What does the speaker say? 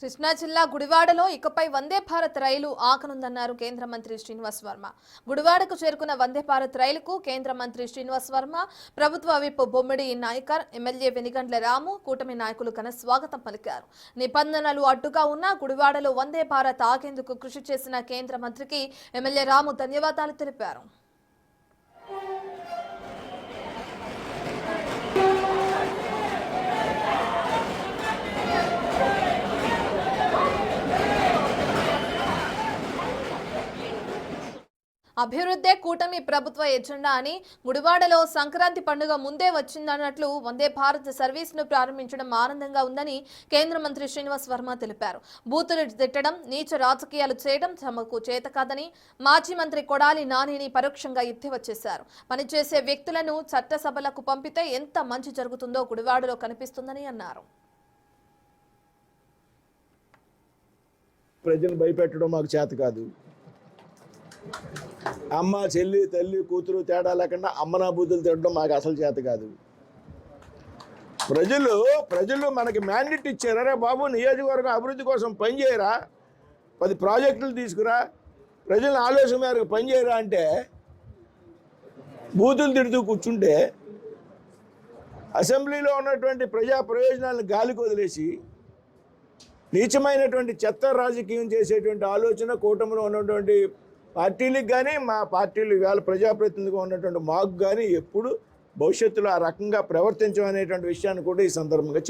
కృష్ణా జిల్లా గుడివాడలో ఇకపై వందే భారత్ రైలు ఆకనుందన్నారు కేంద్ర మంత్రి శ్రీనివాస్ వర్మ. గుడివాడకు చేరుకున్న వందే భారత్ రైలుకు కేంద్ర మంత్రి శ్రీనివాస్ వర్మ, ప్రభుత్వ విప్ బొమ్మిడి నాయకర్, ఎమ్మెల్యే వెనిగండ్ల రాము, కూటమి నాయకులు ఘన స్వాగతం పలికారు. నిబంధనలు అడ్డుగా ఉన్న గుడివాడలో వందే భారత్ ఆగేందుకు కృషి చేసిన కేంద్ర మంత్రికి ఎమ్మెల్యే రాము ధన్యవాదాలు తెలిపారు. అభివృద్ధే కూటమి ప్రభుత్వ ఎజెండా అని, గుడివాడలో సంక్రాంతి పండుగ ముందే వచ్చిందన్నట్లు వందే భారత్ సర్వీసును ప్రారంభించడం ఆనందంగా ఉందని కేంద్ర మంత్రి శ్రీనివాస్ వర్మ తెలిపారు. బూతులు తిట్టడం, నీచ రాజకీయాలు చేయడం తమకు చేత కాదని మాజీ మంత్రి కొడాలి నానిని పరోక్షంగా ఎద్దేవా చేశారు. పనిచేసే వ్యక్తులను చట్టసభలకు పంపితే ఎంత మంచి జరుగుతుందో గుడివాడలో కనిపిస్తుందని అన్నారు. ప్రజలు భయపెట్టడం మాకు చేత కాదు. అమ్మ, చెల్లి, తల్లి, కూతురు తేడా లేకుండా అమ్మనా బూతులు తిట్టడం మాకు అసలు చేత కాదు. ప్రజలు మనకి మ్యాండేట్ ఇచ్చారా బాబు, నియోజకవర్గం అభివృద్ధి కోసం పనిచేయరా, 10 ప్రాజెక్టులు తీసుకురా, ప్రజల ఆలోచన మేరకు పనిచేయరా అంటే బూతులు తిడుతూ కూర్చుంటే అసెంబ్లీలో ఉన్నటువంటి ప్రజా ప్రయోజనాలను గాలికి వదిలేసి నీచమైనటువంటి చెత్త రాజకీయం చేసేటువంటి ఆలోచన కూటమిలో ఉన్నటువంటి పార్టీలకు కానీ, మా పార్టీలు ఇవాళ ప్రజాప్రతినిధిగా ఉన్నటువంటి మాకు కానీ ఎప్పుడు భవిష్యత్తులో ఆ రకంగా ప్రవర్తించమనేటువంటి విషయాన్ని కూడా ఈ సందర్భంగా